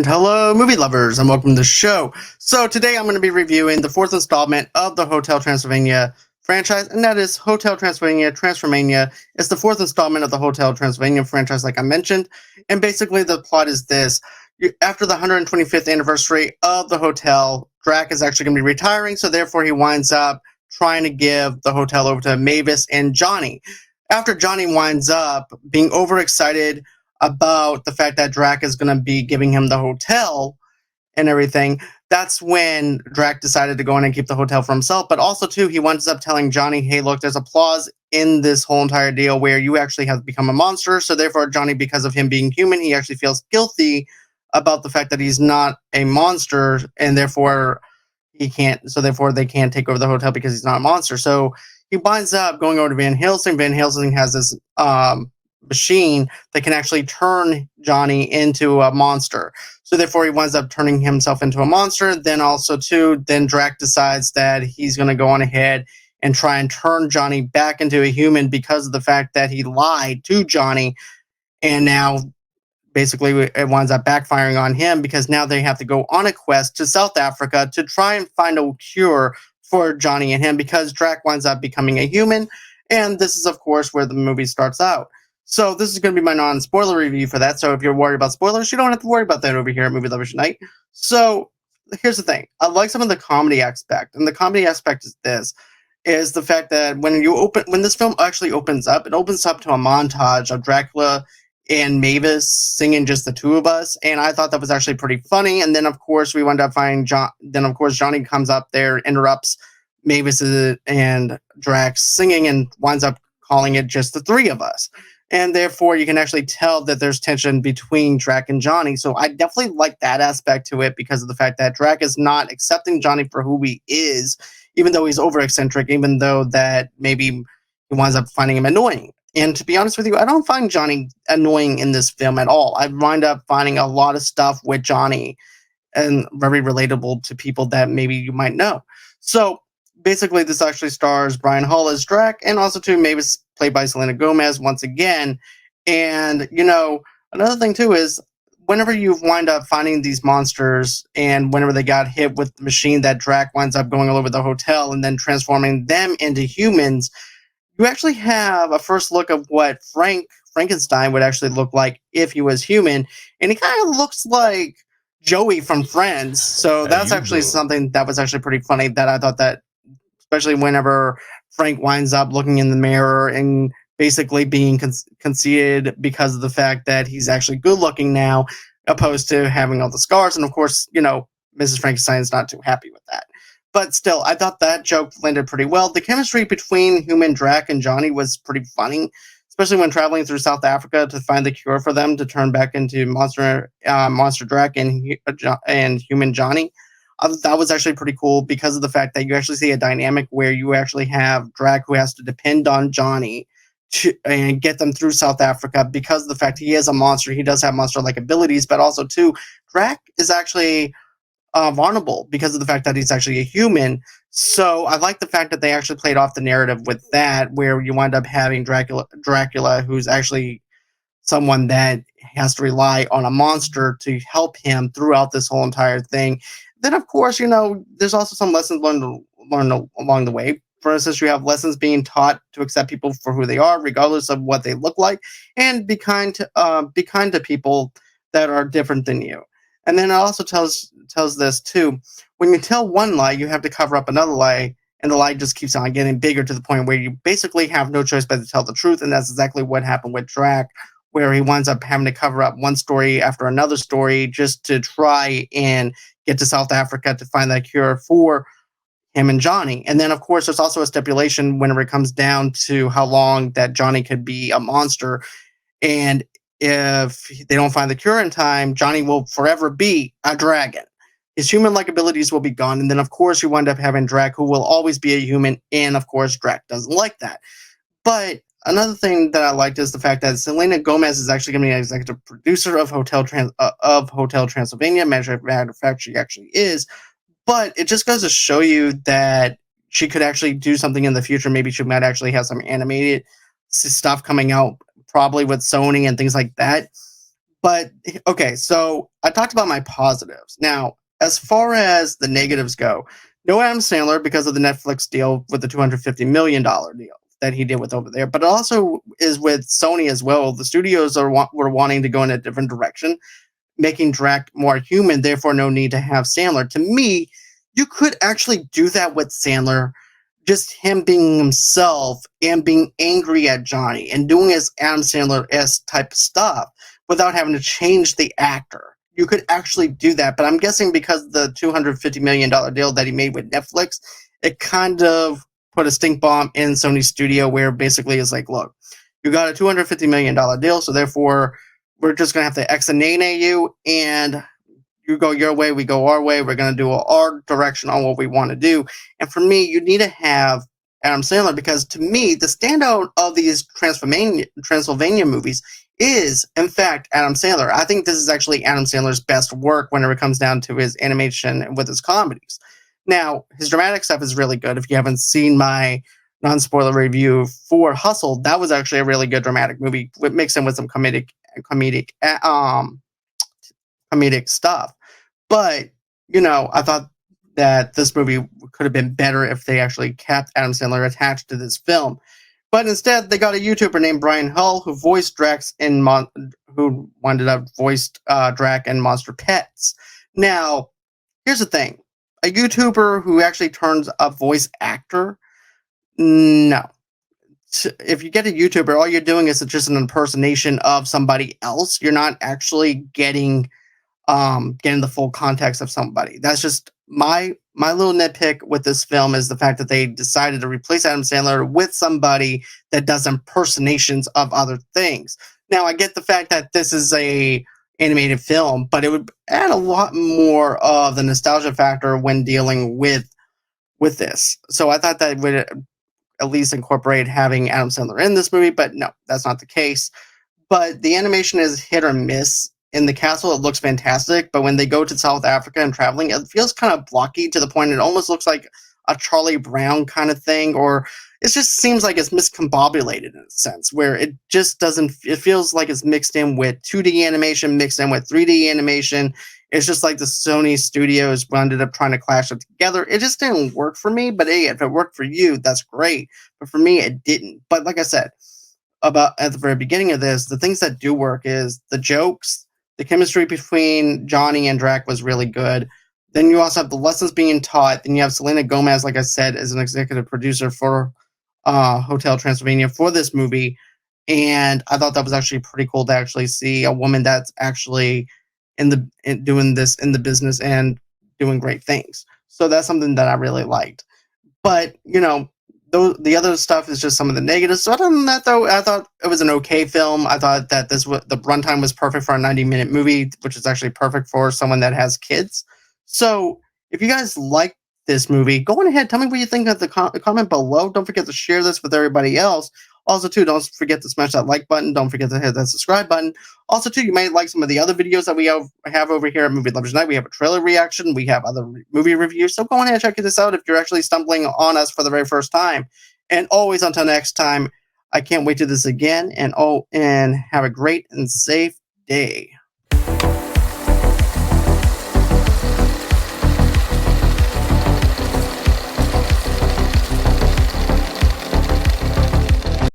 And hello, movie lovers, and welcome to the show. So today I'm going to be reviewing the fourth installment of the Hotel Transylvania franchise, and that is Hotel Transylvania Transformania. It's the fourth installment of the Hotel Transylvania franchise, like I mentioned. And basically the plot is this. After the 125th anniversary of the hotel, Drac is actually going to be retiring, so therefore he winds up trying to give the hotel over to Mavis and Johnny. After Johnny winds up being overexcited about the fact that Drac is going to be giving him the hotel and everything, that's when Drac decided to go in and keep the hotel for himself. But also, too, he winds up telling Johnny, hey, look, there's a clause in this whole entire deal where you actually have become a monster. So therefore, Johnny, because of him being human, he actually feels guilty about the fact that he's not a monster, and therefore he can't. So therefore, they can't take over the hotel because he's not a monster. So he winds up going over to Van Helsing. Van Helsing has this machine that can actually turn Johnny into a monster. So therefore, he winds up turning himself into a monster. Then also, too, then Drac decides that he's going to go on ahead and try and turn Johnny back into a human because of the fact that he lied to Johnny. And now, basically, it winds up backfiring on him because now they have to go on a quest to South Africa to try and find a cure for Johnny and him because Drac winds up becoming a human. And this is, of course, where the movie starts out. So this is going to be my non-spoiler review for that. So if you're worried about spoilers, you don't have to worry about that over here at Movie Lovers Unite. So here's the thing. I like some of the comedy aspect. And the comedy aspect is this, is the fact that when this film actually opens up, it opens up to a montage of Dracula and Mavis singing just the two of us. And I thought that was actually pretty funny. And then, of course, we wound up finding Johnny comes up there, interrupts Mavis and Drax singing and winds up calling it just the three of us. And therefore, you can actually tell that there's tension between Drac and Johnny. So I definitely like that aspect to it because of the fact that Drac is not accepting Johnny for who he is, even though he's over-eccentric, even though that maybe he winds up finding him annoying. And to be honest with you, I don't find Johnny annoying in this film at all. I wind up finding a lot of stuff with Johnny and very relatable to people that maybe you might know. So basically, this actually stars Brian Hull as Drac, and also too Mavis, played by Selena Gomez once again. And another thing too is whenever you wind up finding these monsters, and whenever they got hit with the machine that Drac winds up going all over the hotel and then transforming them into humans, you actually have a first look of what Frankenstein would actually look like if he was human, and he kind of looks like Joey from Friends. So that's actually something that was actually pretty funny that I thought that, especially whenever Frank winds up looking in the mirror and basically being conceited because of the fact that he's actually good looking now, opposed to having all the scars. And of course, Mrs. Frankenstein is not too happy with that. But still, I thought that joke landed pretty well. The chemistry between human Drac and Johnny was pretty funny, especially when traveling through South Africa to find the cure for them to turn back into monster Drac and human Johnny. That was actually pretty cool because of the fact that you actually see a dynamic where you actually have Drac who has to depend on Johnny and get them through South Africa because of the fact he is a monster. He does have monster-like abilities, but also, too, Drac is actually vulnerable because of the fact that he's actually a human. So I like the fact that they actually played off the narrative with that, where you wind up having Dracula, who's actually someone that has to rely on a monster to help him throughout this whole entire thing. Then, of course, there's also some lessons learned along the way. For instance, you have lessons being taught to accept people for who they are, regardless of what they look like, and be kind to people that are different than you. And then it also tells this too: when you tell one lie, you have to cover up another lie, and the lie just keeps on getting bigger to the point where you basically have no choice but to tell the truth. And that's exactly what happened with Drac, where he winds up having to cover up one story after another story just to try and get to South Africa to find that cure for him and Johnny. And then, of course, there's also a stipulation whenever it comes down to how long that Johnny could be a monster. And if they don't find the cure in time, Johnny will forever be a dragon. His human-like abilities will be gone. And then, of course, you wind up having Drac, who will always be a human. And, of course, Drac doesn't like that. But another thing that I liked is the fact that Selena Gomez is actually going to be an executive producer of Hotel Transylvania. Matter of fact, she actually is. But it just goes to show you that she could actually do something in the future. Maybe she might actually have some animated stuff coming out, probably with Sony and things like that. But okay, so I talked about my positives. Now, as far as the negatives go, no Adam Sandler because of the Netflix deal with the $250 million deal that he did with over there. But it also is with Sony as well. The studios were wanting to go in a different direction, making Drac more human. Therefore, no need to have Sandler. To me, you could actually do that with Sandler, just him being himself and being angry at Johnny and doing his Adam Sandler-esque type of stuff without having to change the actor. You could actually do that, but I'm guessing because of the $250 million deal that he made with Netflix, it kind of put a stink bomb in Sony's studio where basically it's like, look, you got a $250 million deal, so therefore we're just gonna have to ex-name you, and you go your way, we go our way. We're going to do our direction on what we want to do. And for me, you need to have Adam Sandler because to me, the standout of these Transylvania movies is, in fact, Adam Sandler. I think this is actually Adam Sandler's best work whenever it comes down to his animation with his comedies. Now, his dramatic stuff is really good. If you haven't seen my non-spoiler review for Hustle, that was actually a really good dramatic movie, mixed in with some comedic comedic stuff. But, I thought that this movie could have been better if they actually kept Adam Sandler attached to this film. But instead, they got a YouTuber named Brian Hull who voiced Drax in who ended up voiced Drac in Monster Pets. Now, here's the thing: a YouTuber who actually turns a voice actor, no. If you get a YouTuber, all you're doing is just an impersonation of somebody else. You're not actually getting the full context of somebody. That's just my little nitpick with this film is the fact that they decided to replace Adam Sandler with somebody that does impersonations of other things. Now I get the fact that this is a animated film, but it would add a lot more of the nostalgia factor when dealing with this. So I thought that would at least incorporate having Adam Sandler in this movie, but no, that's not the case. But the animation is hit or miss. In the castle, it looks fantastic, but when they go to South Africa and traveling, it feels kind of blocky to the point it almost looks like a Charlie Brown kind of thing, or it just seems like it's miscombobulated in a sense, where it just doesn't, it feels like it's mixed in with 2D animation, mixed in with 3D animation. It's just like the Sony studios ended up trying to clash it together. It just didn't work for me, but hey, if it worked for you, that's great. But for me, it didn't. But like I said, about at the very beginning of this, the things that do work is the jokes, the chemistry between Johnny and Drac was really good. Then you also have the lessons being taught. Then you have Selena Gomez, like I said, as an executive producer for Hotel Transylvania for this movie. And I thought that was actually pretty cool to actually see a woman that's actually doing this in the business and doing great things. So that's something that I really liked. But the other stuff is just some of the negatives. So other than that, though, I thought it was an okay film. I thought that the runtime was perfect for a 90-minute movie, which is actually perfect for someone that has kids. So if you guys like this movie, go on ahead, tell me what you think at the comment below. Don't forget to share this with everybody else. Also, too, don't forget to smash that like button. Don't forget to hit that subscribe button. Also, too, you might like some of the other videos that we have over here at Movie Lovers Night. We have a trailer reaction. We have other movie reviews. So go on ahead and check this out if you're actually stumbling on us for the very first time. And always, until next time, I can't wait to do this again. And have a great and safe day.